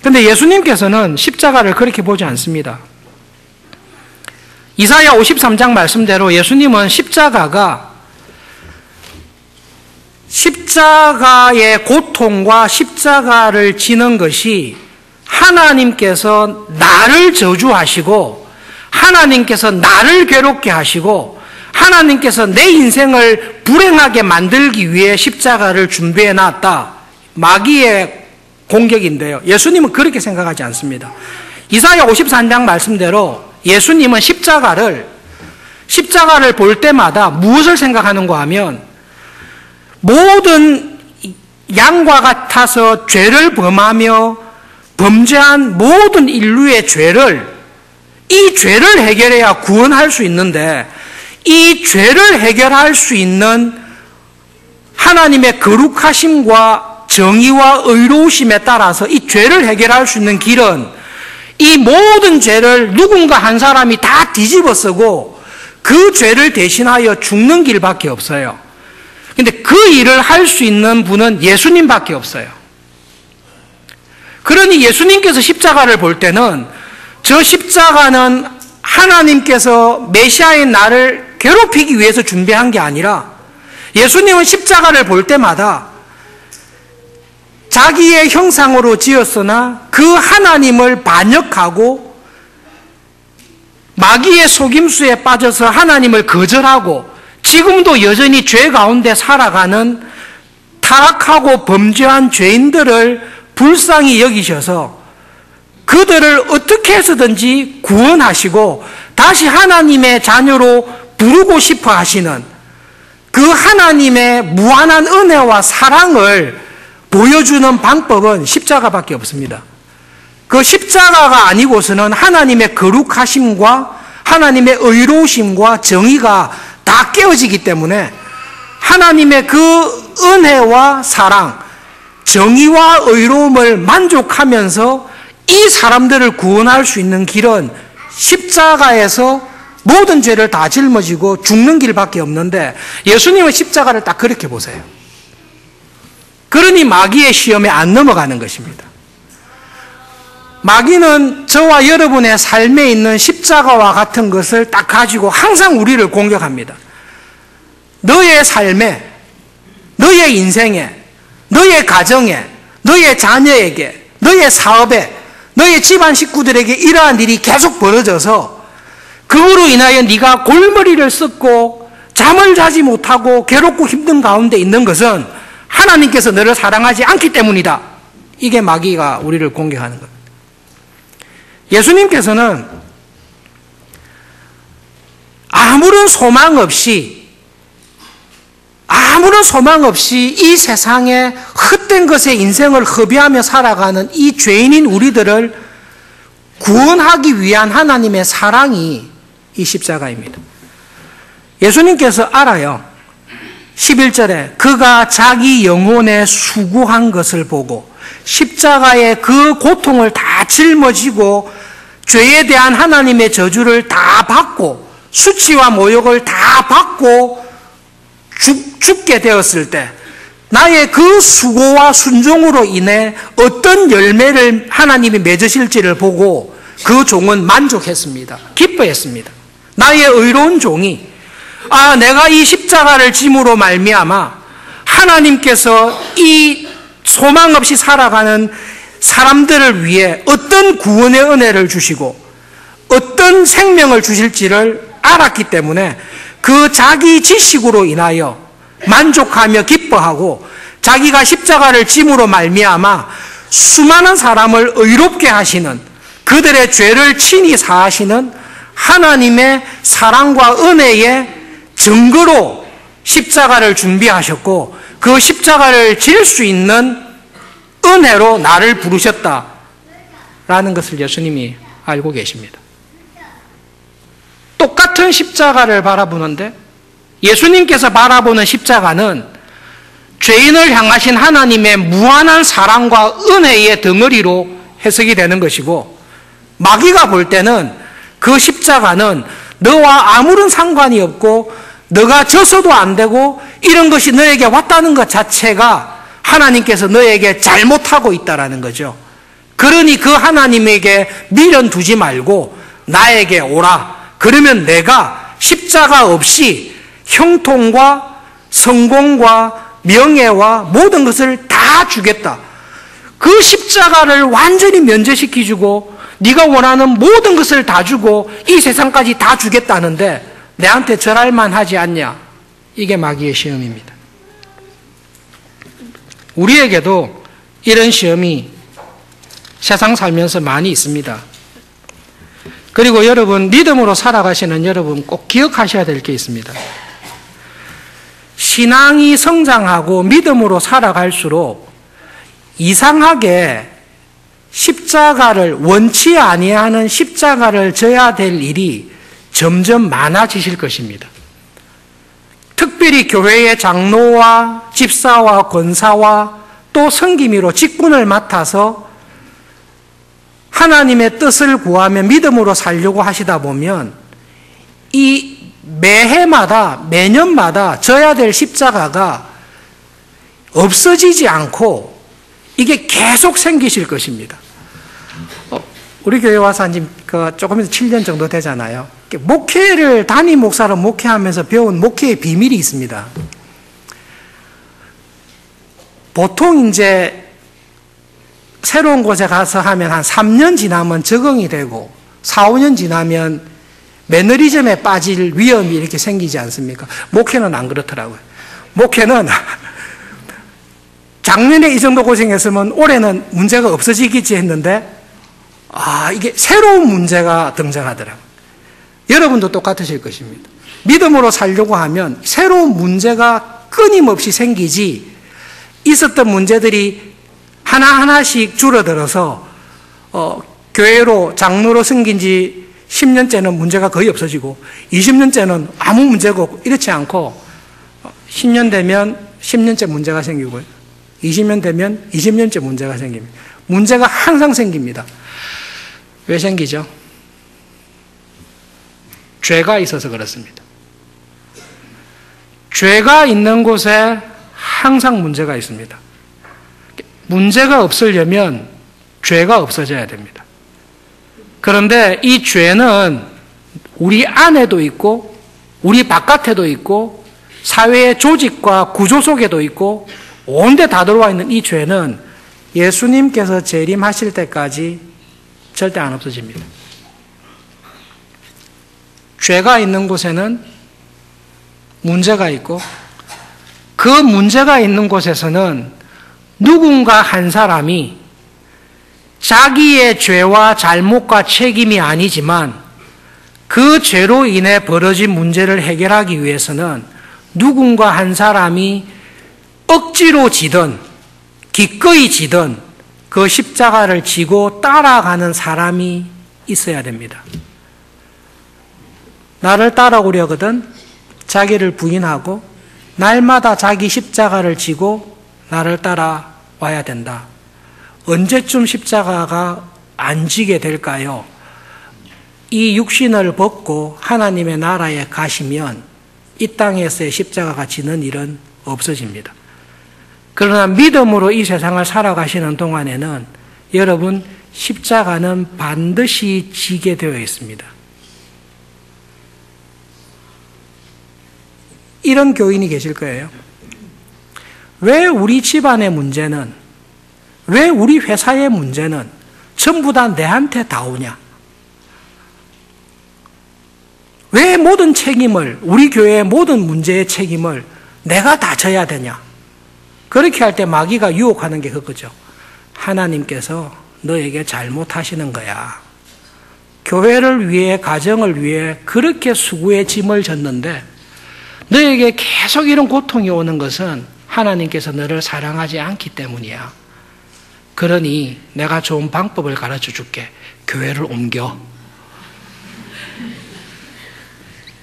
그런데 예수님께서는 십자가를 그렇게 보지 않습니다. 이사야 53장 말씀대로 예수님은 십자가의 고통과 십자가를 지는 것이 하나님께서 나를 저주하시고 하나님께서 나를 괴롭게 하시고 하나님께서 내 인생을 불행하게 만들기 위해 십자가를 준비해 놨다. 마귀의 공격인데요. 예수님은 그렇게 생각하지 않습니다. 이사야 53장 말씀대로 예수님은 십자가를 볼 때마다 무엇을 생각하는가 하면 모든 양과 같아서 죄를 범하며 범죄한 모든 인류의 이 죄를 해결해야 구원할 수 있는데 이 죄를 해결할 수 있는 하나님의 거룩하심과 정의와 의로우심에 따라서 이 죄를 해결할 수 있는 길은 이 모든 죄를 누군가 한 사람이 다 뒤집어쓰고 그 죄를 대신하여 죽는 길밖에 없어요. 근데 그 일을 할 수 있는 분은 예수님밖에 없어요. 그러니 예수님께서 십자가를 볼 때는 저 십자가는 하나님께서 메시아인 나를 괴롭히기 위해서 준비한 게 아니라 예수님은 십자가를 볼 때마다 자기의 형상으로 지었으나 그 하나님을 반역하고 마귀의 속임수에 빠져서 하나님을 거절하고 지금도 여전히 죄 가운데 살아가는 타락하고 범죄한 죄인들을 불쌍히 여기셔서 그들을 어떻게 해서든지 구원하시고 다시 하나님의 자녀로 부르고 싶어 하시는 그 하나님의 무한한 은혜와 사랑을 보여주는 방법은 십자가밖에 없습니다. 그 십자가가 아니고서는 하나님의 거룩하심과 하나님의 의로우심과 정의가 다 깨어지기 때문에 하나님의 그 은혜와 사랑, 정의와 의로움을 만족하면서 이 사람들을 구원할 수 있는 길은 십자가에서 모든 죄를 다 짊어지고 죽는 길밖에 없는데 예수님은 십자가를 딱 그렇게 보세요. 그러니 마귀의 시험에 안 넘어가는 것입니다. 마귀는 저와 여러분의 삶에 있는 십자가와 같은 것을 딱 가지고 항상 우리를 공격합니다. 너의 삶에, 너의 인생에, 너의 가정에, 너의 자녀에게, 너의 사업에, 너의 집안 식구들에게 이러한 일이 계속 벌어져서 그거로 인하여 네가 골머리를 썩고 잠을 자지 못하고 괴롭고 힘든 가운데 있는 것은 하나님께서 너를 사랑하지 않기 때문이다. 이게 마귀가 우리를 공격하는 겁니다. 예수님께서는 아무런 소망 없이 이 세상에 헛된 것에 인생을 허비하며 살아가는 이 죄인인 우리들을 구원하기 위한 하나님의 사랑이 이 십자가입니다. 예수님께서 알아요. 11절에 그가 자기 영혼에 수고한 것을 보고 십자가의 그 고통을 다 짊어지고 죄에 대한 하나님의 저주를 다 받고 수치와 모욕을 다 받고 죽게 되었을 때 나의 그 수고와 순종으로 인해 어떤 열매를 하나님이 맺으실지를 보고 그 종은 만족했습니다. 기뻐했습니다. 나의 의로운 종이 내가 이 십자가를 짐으로 말미암아 하나님께서 이 소망 없이 살아가는 사람들을 위해 어떤 구원의 은혜를 주시고 어떤 생명을 주실지를 알았기 때문에 그 자기 지식으로 인하여 만족하며 기뻐하고 자기가 십자가를 짐으로 말미암아 수많은 사람을 의롭게 하시는 그들의 죄를 친히 사하시는 하나님의 사랑과 은혜의 증거로 십자가를 준비하셨고 그 십자가를 질 수 있는 은혜로 나를 부르셨다라는 것을 예수님이 알고 계십니다. 똑같은 십자가를 바라보는데 예수님께서 바라보는 십자가는 죄인을 향하신 하나님의 무한한 사랑과 은혜의 덩어리로 해석이 되는 것이고 마귀가 볼 때는 그 십자가는 너와 아무런 상관이 없고 너가 져서도 안 되고 이런 것이 너에게 왔다는 것 자체가 하나님께서 너에게 잘못하고 있다라는 거죠. 그러니 그 하나님에게 미련 두지 말고 나에게 오라. 그러면 내가 십자가 없이 형통과 성공과 명예와 모든 것을 다 주겠다. 그 십자가를 완전히 면제시켜주고 네가 원하는 모든 것을 다 주고 이 세상까지 다 주겠다는데 내한테 절할 만하지 않냐? 이게 마귀의 시험입니다. 우리에게도 이런 시험이 세상 살면서 많이 있습니다. 그리고 여러분, 믿음으로 살아가시는 여러분 꼭 기억하셔야 될 게 있습니다. 신앙이 성장하고 믿음으로 살아갈수록 이상하게 십자가를 원치 아니하는 십자가를 져야 될 일이 점점 많아지실 것입니다. 특별히 교회의 장로와 집사와 권사와 또 성김이로 직분을 맡아서 하나님의 뜻을 구하며 믿음으로 살려고 하시다 보면 이 매해마다 매년마다 져야 될 십자가가 없어지지 않고 이게 계속 생기실 것입니다. 우리 교회 와서 한 지 조금 해서 7년 정도 되잖아요. 목회를 담임 목사로 목회하면서 배운 목회의 비밀이 있습니다. 보통 이제 새로운 곳에 가서 하면 한 3년 지나면 적응이 되고 4, 5년 지나면 매너리즘에 빠질 위험이 이렇게 생기지 않습니까? 목회는 안 그렇더라고요. 목회는 작년에 이 정도 고생했으면 올해는 문제가 없어지겠지 했는데 이게 새로운 문제가 등장하더라고요. 여러분도 똑같으실 것입니다. 믿음으로 살려고 하면 새로운 문제가 끊임없이 생기지 있었던 문제들이 하나하나씩 줄어들어서 교회로 장로로 섬긴 지 10년째는 문제가 거의 없어지고 20년째는 아무 문제가 없고 이렇지 않고 10년 되면 10년째 문제가 생기고요. 20년 되면 20년째 문제가 생깁니다. 문제가 항상 생깁니다. 왜 생기죠? 죄가 있어서 그렇습니다. 죄가 있는 곳에 항상 문제가 있습니다. 문제가 없으려면 죄가 없어져야 됩니다. 그런데 이 죄는 우리 안에도 있고 우리 바깥에도 있고 사회의 조직과 구조 속에도 있고 온데 다 들어와 있는 이 죄는 예수님께서 재림하실 때까지 절대 안 없어집니다. 죄가 있는 곳에는 문제가 있고 그 문제가 있는 곳에서는 누군가 한 사람이 자기의 죄와 잘못과 책임이 아니지만 그 죄로 인해 벌어진 문제를 해결하기 위해서는 누군가 한 사람이 억지로 지든 기꺼이 지든 그 십자가를 지고 따라가는 사람이 있어야 됩니다. 나를 따라오려거든 자기를 부인하고 날마다 자기 십자가를 지고 나를 따라와야 된다. 언제쯤 십자가가 안 지게 될까요? 이 육신을 벗고 하나님의 나라에 가시면 이 땅에서의 십자가가 지는 일은 없어집니다. 그러나 믿음으로 이 세상을 살아가시는 동안에는 여러분 십자가는 반드시 지게 되어 있습니다. 이런 교인이 계실 거예요. 왜 우리 집안의 문제는, 왜 우리 회사의 문제는 전부 다 내한테 다 오냐? 왜 모든 책임을, 우리 교회의 모든 문제의 책임을 내가 다 져야 되냐? 그렇게 할 때 마귀가 유혹하는 게 그거죠. 하나님께서 너에게 잘못하시는 거야. 교회를 위해, 가정을 위해 그렇게 수고의 짐을 졌는데 너에게 계속 이런 고통이 오는 것은 하나님께서 너를 사랑하지 않기 때문이야. 그러니 내가 좋은 방법을 가르쳐 줄게. 교회를 옮겨.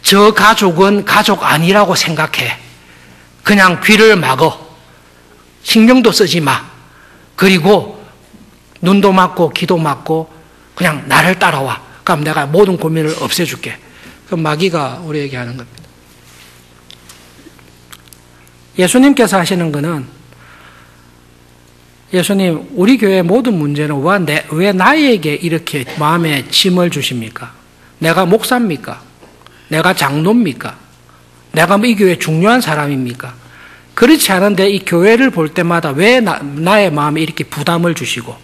저 가족은 가족 아니라고 생각해. 그냥 귀를 막어. 신경도 쓰지 마. 그리고 눈도 막고 귀도 막고 그냥 나를 따라와. 그럼 내가 모든 고민을 없애줄게. 그럼 마귀가 우리에게 하는 겁니다. 예수님께서 하시는 거는, 예수님, 우리 교회의 모든 문제는 왜 나에게 이렇게 마음에 짐을 주십니까? 내가 목사입니까? 내가 장로입니까? 내가 이 교회 중요한 사람입니까? 그렇지 않은데 이 교회를 볼 때마다 왜 나의 마음에 이렇게 부담을 주시고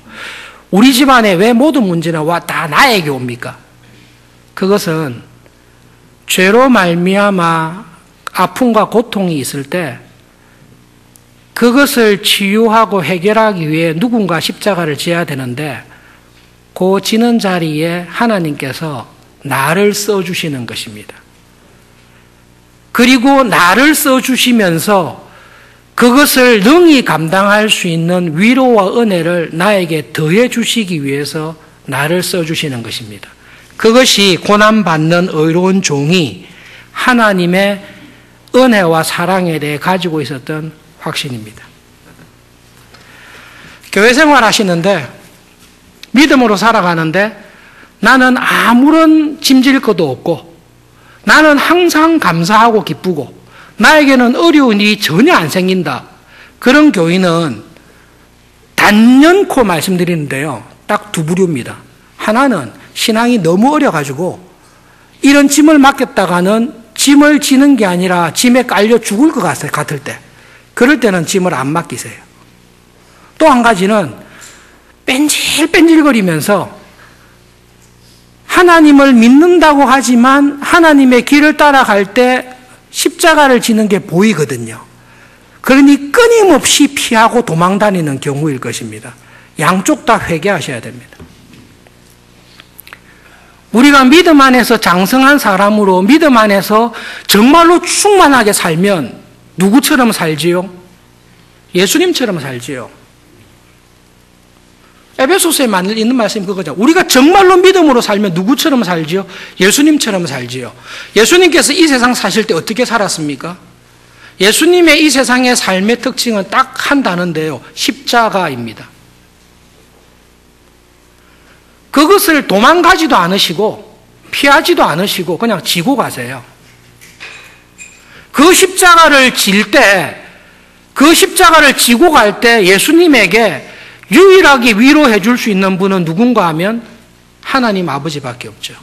우리 집안에 왜 모든 문제는 다 나에게 옵니까? 그것은 죄로 말미암아 아픔과 고통이 있을 때 그것을 치유하고 해결하기 위해 누군가 십자가를 지어야 되는데 그 지는 자리에 하나님께서 나를 써주시는 것입니다. 그리고 나를 써주시면서 그것을 능히 감당할 수 있는 위로와 은혜를 나에게 더해 주시기 위해서 나를 써주시는 것입니다. 그것이 고난받는 의로운 종이 하나님의 은혜와 사랑에 대해 가지고 있었던 확신입니다. 교회 생활 하시는데 믿음으로 살아가는데 나는 아무런 짐질 것도 없고 나는 항상 감사하고 기쁘고 나에게는 어려운 일이 전혀 안 생긴다. 그런 교인은 단연코 말씀드리는데요. 딱 두 부류입니다. 하나는 신앙이 너무 어려가지고 이런 짐을 맡겼다가는 짐을 지는 게 아니라 짐에 깔려 죽을 것 같을 때 그럴 때는 짐을 안 맡기세요. 또 한 가지는 뺀질뺀질거리면서 하나님을 믿는다고 하지만 하나님의 길을 따라갈 때 십자가를 지는 게 보이거든요. 그러니 끊임없이 피하고 도망다니는 경우일 것입니다. 양쪽 다 회개하셔야 됩니다. 우리가 믿음 안에서 장성한 사람으로 믿음 안에서 정말로 충만하게 살면 누구처럼 살지요? 예수님처럼 살지요. 에베소서에 있는 말씀이 그거죠. 우리가 정말로 믿음으로 살면 누구처럼 살지요? 예수님처럼 살지요. 예수님께서 이 세상 사실 때 어떻게 살았습니까? 예수님의 이 세상의 삶의 특징은 딱 한 단어인데요. 십자가입니다. 그것을 도망가지도 않으시고 피하지도 않으시고 그냥 지고 가세요. 그 십자가를 질 때, 그 십자가를 지고 갈 때 예수님에게 유일하게 위로해 줄 수 있는 분은 누군가 하면 하나님 아버지밖에 없죠.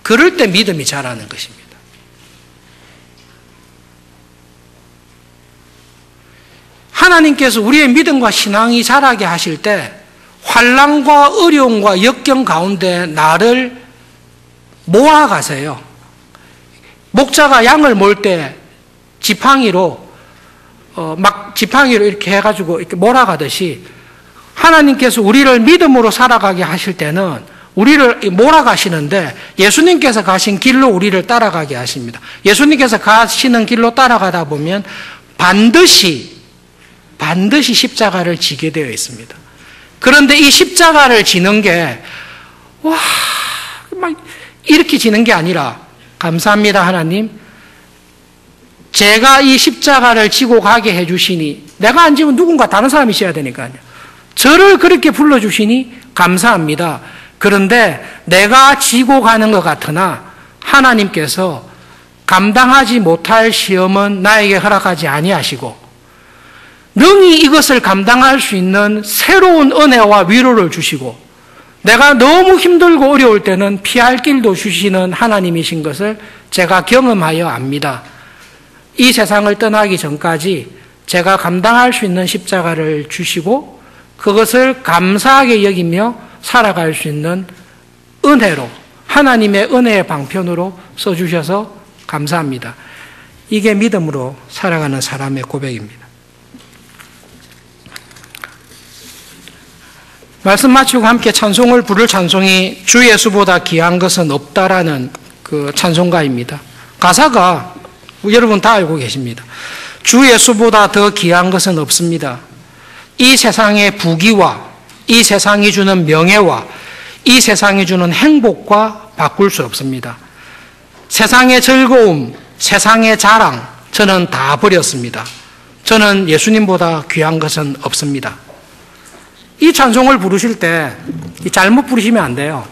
그럴 때 믿음이 자라는 것입니다. 하나님께서 우리의 믿음과 신앙이 자라게 하실 때 환난과 어려움과 역경 가운데 나를 모아가세요. 목자가 양을 몰 때 지팡이로 지팡이로 이렇게 해가지고 이렇게 몰아가듯이 하나님께서 우리를 믿음으로 살아가게 하실 때는 우리를 몰아가시는데 예수님께서 가신 길로 우리를 따라가게 하십니다. 예수님께서 가시는 길로 따라가다 보면 반드시 십자가를 지게 되어 있습니다. 그런데 이 십자가를 지는 게 와, 막 이렇게 지는 게 아니라, 감사합니다, 하나님. 제가 이 십자가를 지고 가게 해주시니, 내가 안 지면 누군가 다른 사람이 지어야 되니까요. 저를 그렇게 불러주시니 감사합니다. 그런데 내가 지고 가는 것 같으나 하나님께서 감당하지 못할 시험은 나에게 허락하지 아니하시고 능히 이것을 감당할 수 있는 새로운 은혜와 위로를 주시고 내가 너무 힘들고 어려울 때는 피할 길도 주시는 하나님이신 것을 제가 경험하여 압니다. 이 세상을 떠나기 전까지 제가 감당할 수 있는 십자가를 주시고 그것을 감사하게 여기며 살아갈 수 있는 은혜로 하나님의 은혜의 방편으로 써주셔서 감사합니다. 이게 믿음으로 살아가는 사람의 고백입니다. 말씀 마치고 함께 찬송을 부를 찬송이 주 예수보다 귀한 것은 없다라는 그 찬송가입니다. 가사가 여러분 다 알고 계십니다. 주 예수보다 더 귀한 것은 없습니다. 이 세상의 부귀와 이 세상이 주는 명예와 이 세상이 주는 행복과 바꿀 수 없습니다. 세상의 즐거움, 세상의 자랑 저는 다 버렸습니다. 저는 예수님보다 귀한 것은 없습니다. 이 찬송을 부르실 때 잘못 부르시면 안 돼요.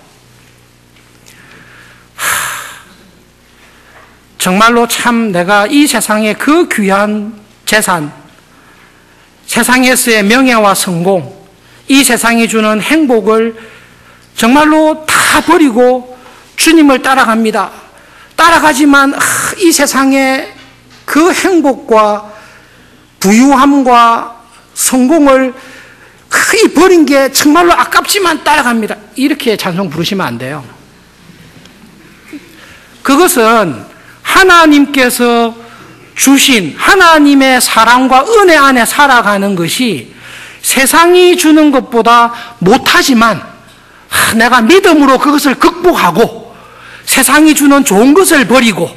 정말로 참 내가 이 세상의 그 귀한 재산, 세상에서의 명예와 성공, 이 세상이 주는 행복을 정말로 다 버리고 주님을 따라갑니다. 따라가지만 이 세상의 그 행복과 부유함과 성공을 거의 버린 게 정말로 아깝지만 따라갑니다. 이렇게 찬송 부르시면 안 돼요. 그것은 하나님께서 주신 하나님의 사랑과 은혜 안에 살아가는 것이 세상이 주는 것보다 못하지만 내가 믿음으로 그것을 극복하고 세상이 주는 좋은 것을 버리고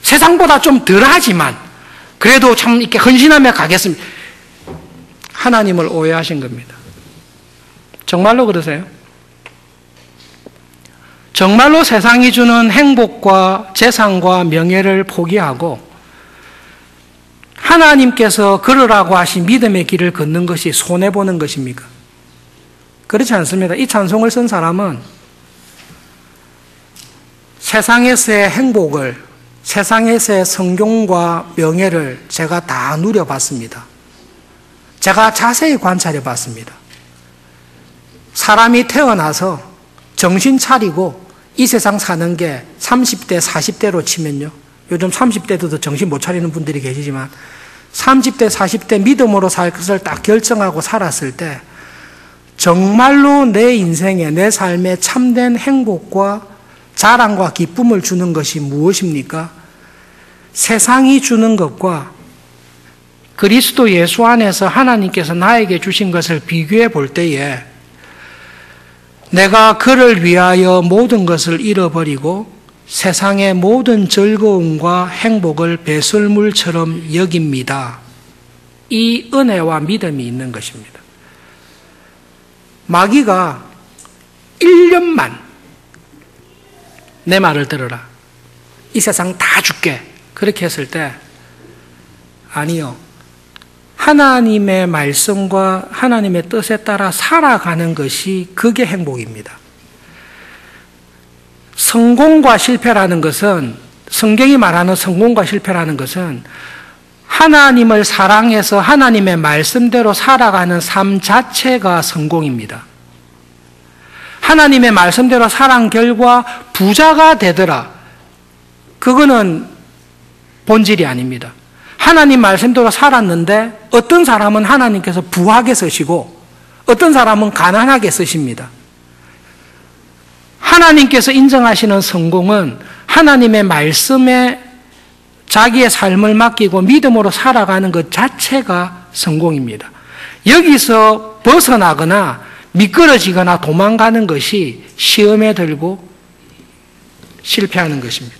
세상보다 좀 덜하지만 그래도 참 이렇게 헌신하며 가겠습니다. 하나님을 오해하신 겁니다. 정말로 그러세요? 정말로 세상이 주는 행복과 재산과 명예를 포기하고 하나님께서 걸으라고 하신 믿음의 길을 걷는 것이 손해보는 것입니까? 그렇지 않습니다. 이 찬송을 쓴 사람은 세상에서의 행복을, 세상에서의 성공과 명예를 제가 다 누려봤습니다. 제가 자세히 관찰해 봤습니다. 사람이 태어나서 정신 차리고 이 세상 사는 게 30대, 40대로 치면요. 요즘 30대도 정신 못 차리는 분들이 계시지만 30대, 40대 믿음으로 살 것을 딱 결정하고 살았을 때 정말로 내 인생에, 내 삶에 참된 행복과 자랑과 기쁨을 주는 것이 무엇입니까? 세상이 주는 것과 그리스도 예수 안에서 하나님께서 나에게 주신 것을 비교해 볼 때에 내가 그를 위하여 모든 것을 잃어버리고 세상의 모든 즐거움과 행복을 배설물처럼 여깁니다. 이 은혜와 믿음이 있는 것입니다. 마귀가 1년만 내 말을 들어라. 이 세상 다 줄게. 그렇게 했을 때 아니요. 하나님의 말씀과 하나님의 뜻에 따라 살아가는 것이 그게 행복입니다. 성공과 실패라는 것은, 성경이 말하는 성공과 실패라는 것은 하나님을 사랑해서 하나님의 말씀대로 살아가는 삶 자체가 성공입니다. 하나님의 말씀대로 살아간 결과 부자가 되더라. 그거는 본질이 아닙니다. 하나님 말씀대로 살았는데 어떤 사람은 하나님께서 부하게 쓰시고 어떤 사람은 가난하게 쓰십니다. 하나님께서 인정하시는 성공은 하나님의 말씀에 자기의 삶을 맡기고 믿음으로 살아가는 것 자체가 성공입니다. 여기서 벗어나거나 미끄러지거나 도망가는 것이 시험에 들고 실패하는 것입니다.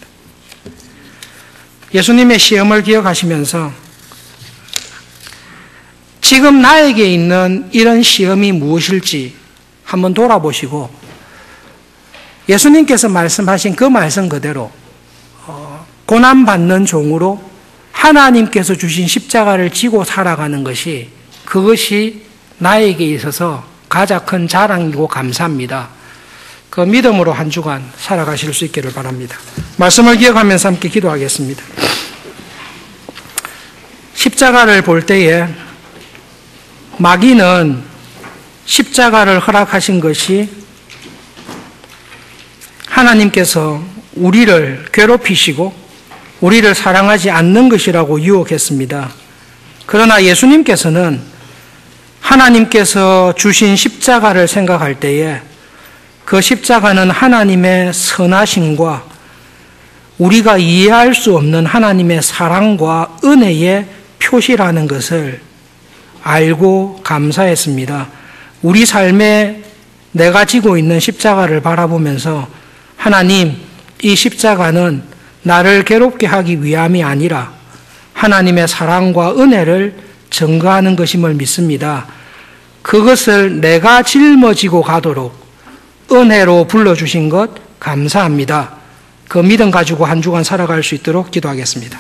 예수님의 시험을 기억하시면서 지금 나에게 있는 이런 시험이 무엇일지 한번 돌아보시고 예수님께서 말씀하신 그 말씀 그대로 고난받는 종으로 하나님께서 주신 십자가를 지고 살아가는 것이, 그것이 나에게 있어서 가장 큰 자랑이고 감사합니다. 그 믿음으로 한 주간 살아가실 수 있기를 바랍니다. 말씀을 기억하면서 함께 기도하겠습니다. 십자가를 볼 때에 마귀는 십자가를 허락하신 것이 하나님께서 우리를 괴롭히시고 우리를 사랑하지 않는 것이라고 유혹했습니다. 그러나 예수님께서는 하나님께서 주신 십자가를 생각할 때에 그 십자가는 하나님의 선하심과 우리가 이해할 수 없는 하나님의 사랑과 은혜의 표시라는 것을 알고 감사했습니다. 우리 삶에 내가 지고 있는 십자가를 바라보면서 하나님, 이 십자가는 나를 괴롭게 하기 위함이 아니라 하나님의 사랑과 은혜를 증거하는 것임을 믿습니다. 그것을 내가 짊어지고 가도록 은혜로 불러주신 것 감사합니다. 그 믿음 가지고 한 주간 살아갈 수 있도록 기도하겠습니다.